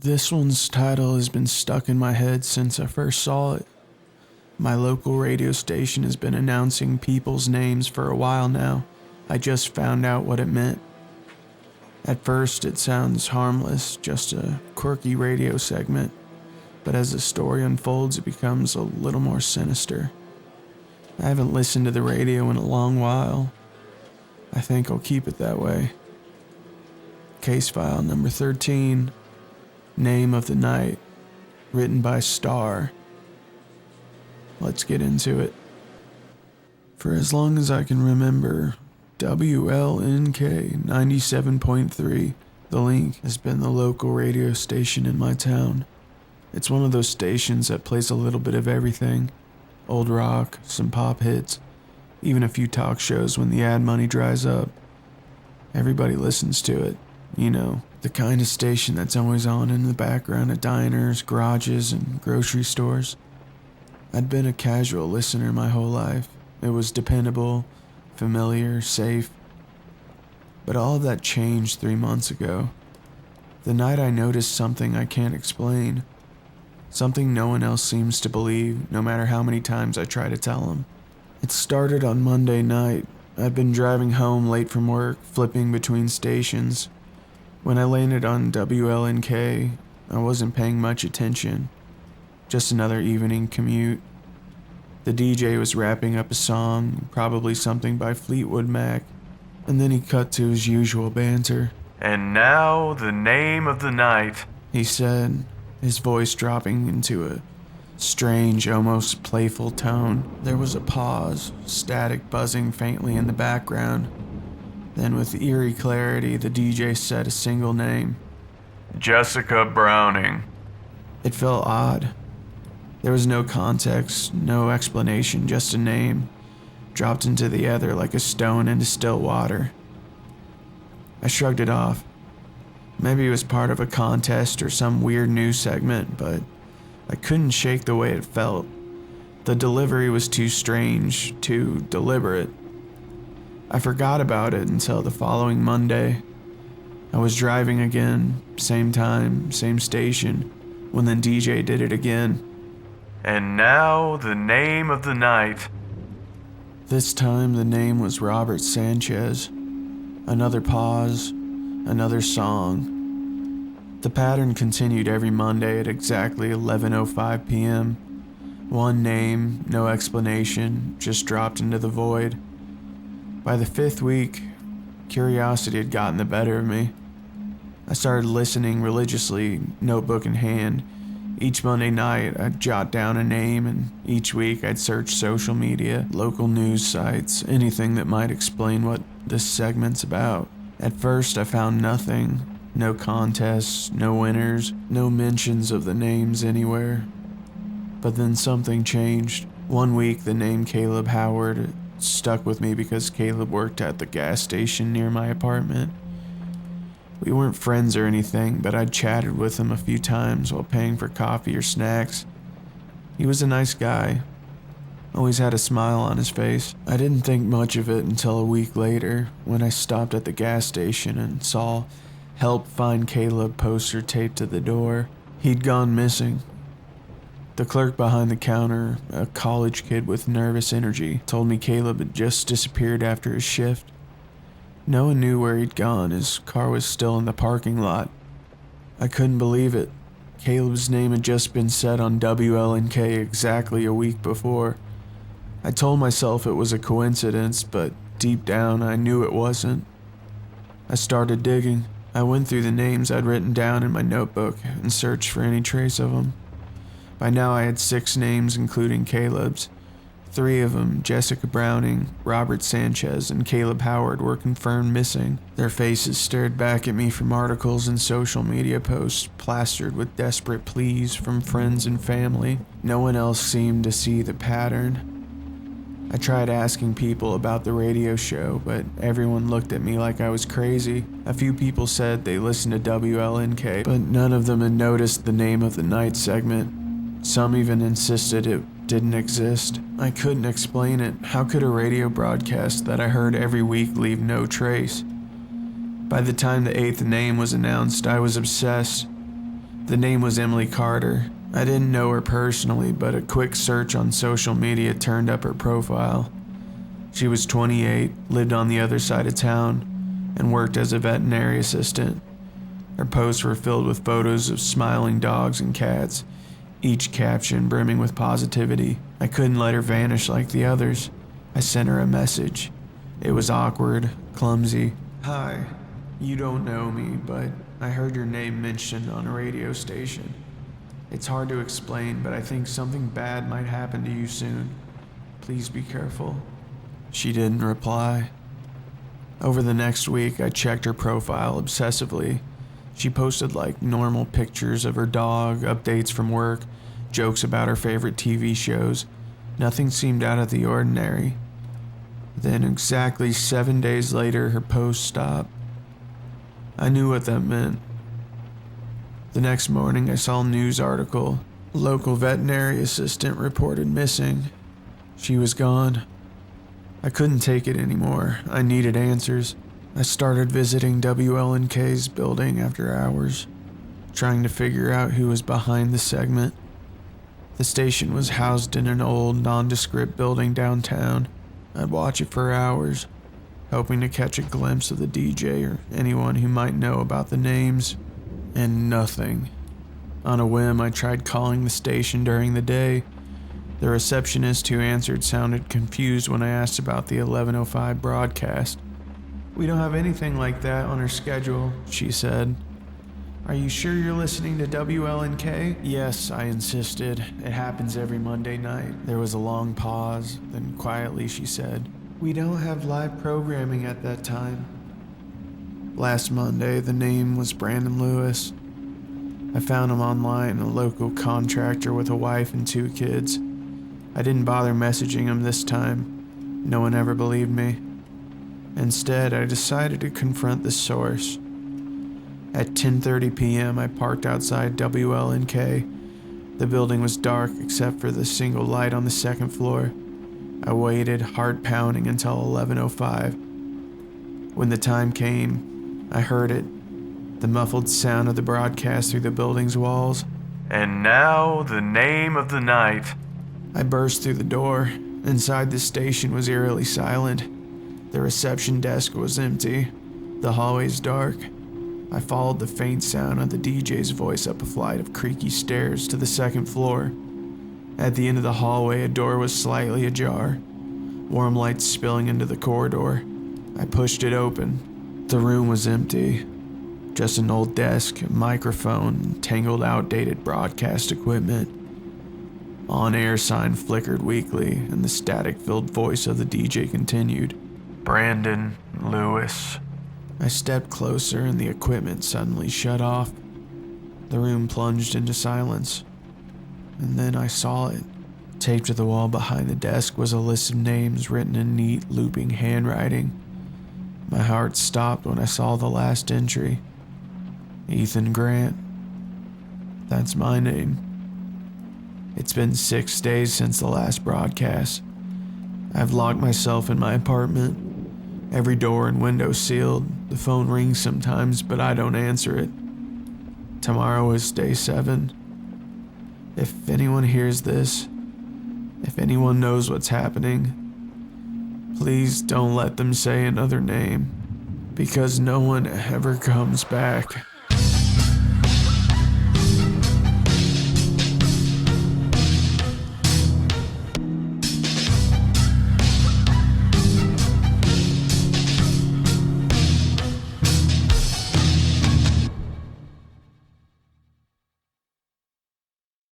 This one's title has been stuck in my head since I first saw it. My local radio station has been announcing people's names for a while now. I just found out what it meant. At first, it sounds harmless, just a quirky radio segment. But as the story unfolds, it becomes a little more sinister. I haven't listened to the radio in a long while. I think I'll keep it that way. Case file number 13. Name of the night. Written by Stxaar. Let's get into it. For as long as I can remember, WLNK 97.3, The Link, has been the local radio station in my town. It's one of those stations that plays a little bit of everything. Old rock, some pop hits, even a few talk shows when the ad money dries up. Everybody listens to it, you know, the kind of station that's always on in the background at diners, garages, and grocery stores. I'd been a casual listener my whole life. It was dependable, familiar, safe. But all of that changed 3 months ago. The night I noticed something I can't explain. Something no one else seems to believe, no matter how many times I try to tell them. It started on Monday night. I'd been driving home late from work, flipping between stations. When I landed on WLNK, I wasn't paying much attention. Just another evening commute. The DJ was wrapping up a song, probably something by Fleetwood Mac, and then he cut to his usual banter. "And now, the name of the night," he said, his voice dropping into a strange, almost playful tone. There was a pause, static buzzing faintly in the background. Then with eerie clarity, the DJ said a single name. "Jessica Browning." It felt odd. There was no context, no explanation, just a name, dropped into the ether like a stone into still water. I shrugged it off. Maybe it was part of a contest or some weird news segment, but I couldn't shake the way it felt. The delivery was too strange, too deliberate. I forgot about it until the following Monday. I was driving again, same time, same station, when the DJ did it again. "And now, the name of the night." This time the name was Robert Sanchez. Another pause, another song. The pattern continued every Monday at exactly 11:05 p.m. One name, no explanation, just dropped into the void. By the 5th week, curiosity had gotten the better of me. I started listening religiously, notebook in hand. Each Monday night, I'd jot down a name, and each week I'd search social media, local news sites, anything that might explain what this segment's about. At first, I found nothing. No contests, no winners, no mentions of the names anywhere. But then something changed. One week, the name Caleb Howard stuck with me because Caleb worked at the gas station near my apartment. We weren't friends or anything, but I'd chatted with him a few times while paying for coffee or snacks. He was a nice guy. Always had a smile on his face. I didn't think much of it until a week later, when I stopped at the gas station and saw "Help Find Caleb" poster taped to the door. He'd gone missing. The clerk behind the counter, a college kid with nervous energy, told me Caleb had just disappeared after his shift. No one knew where he'd gone. His car was still in the parking lot. I couldn't believe it. Caleb's name had just been said on WLNK exactly a week before. I told myself it was a coincidence, but deep down I knew it wasn't. I started digging. I went through the names I'd written down in my notebook and searched for any trace of them. By now I had 6 names, including Caleb's. 3 of them, Jessica Browning, Robert Sanchez, and Caleb Howard, were confirmed missing. Their faces stared back at me from articles and social media posts plastered with desperate pleas from friends and family. No one else seemed to see the pattern. I tried asking people about the radio show, but everyone looked at me like I was crazy. A few people said they listened to WLNK, but none of them had noticed the name of the night segment. Some even insisted it didn't exist. I couldn't explain it. How could a radio broadcast that I heard every week leave no trace? By the time the 8th name was announced, I was obsessed. The name was Emily Carter. I didn't know her personally, but a quick search on social media turned up her profile. She was 28, lived on the other side of town, and worked as a veterinary assistant. Her posts were filled with photos of smiling dogs and cats, each caption brimming with positivity. I couldn't let her vanish like the others. I sent her a message. It was awkward, clumsy. "Hi, you don't know me, but I heard your name mentioned on a radio station. It's hard to explain, but I think something bad might happen to you soon. Please be careful." She didn't reply. Over the next week, I checked her profile obsessively. She posted like normal pictures of her dog, updates from work, jokes about her favorite TV shows. Nothing seemed out of the ordinary. Then exactly 7 days later, her post stopped. I knew what that meant. The next morning, I saw a news article. A local veterinary assistant reported missing. She was gone. I couldn't take it anymore. I needed answers. I started visiting WLNK's building after hours, trying to figure out who was behind the segment. The station was housed in an old, nondescript building downtown. I'd watch it for hours, hoping to catch a glimpse of the DJ or anyone who might know about the names. And nothing. On a whim, I tried calling the station during the day. The receptionist who answered sounded confused when I asked about the 11:05 broadcast. "We don't have anything like that on our schedule," she said. "Are you sure you're listening to WLNK? "Yes," I insisted. "It happens every Monday night." There was a long pause, then quietly she said, "We don't have live programming at that time." Last Monday, the name was Brandon Lewis. I found him online, a local contractor with a wife and 2 kids. I didn't bother messaging him this time. No one ever believed me. Instead, I decided to confront the source. At 10:30 p.m., I parked outside WLNK. The building was dark except for the single light on the second floor. I waited, heart pounding, until 11:05. When the time came, I heard it, the muffled sound of the broadcast through the building's walls. "And now, the name of the night." I burst through the door. Inside the station was eerily silent. The reception desk was empty. The hallways dark. I followed the faint sound of the DJ's voice up a flight of creaky stairs to the second floor. At the end of the hallway, a door was slightly ajar, warm light spilling into the corridor. I pushed it open. The room was empty. Just an old desk, a microphone, and tangled outdated broadcast equipment. On-air sign flickered weakly, and the static-filled voice of the DJ continued. "Brandon Lewis." I stepped closer, and the equipment suddenly shut off. The room plunged into silence. And then I saw it. Taped to the wall behind the desk was a list of names written in neat, looping handwriting. My heart stopped when I saw the last entry. Ethan Grant. That's my name. It's been 6 days since the last broadcast. I've locked myself in my apartment. Every door and window sealed. The phone rings sometimes, but I don't answer it. Tomorrow is day 7. If anyone hears this, if anyone knows what's happening, please don't let them say another name, because no one ever comes back.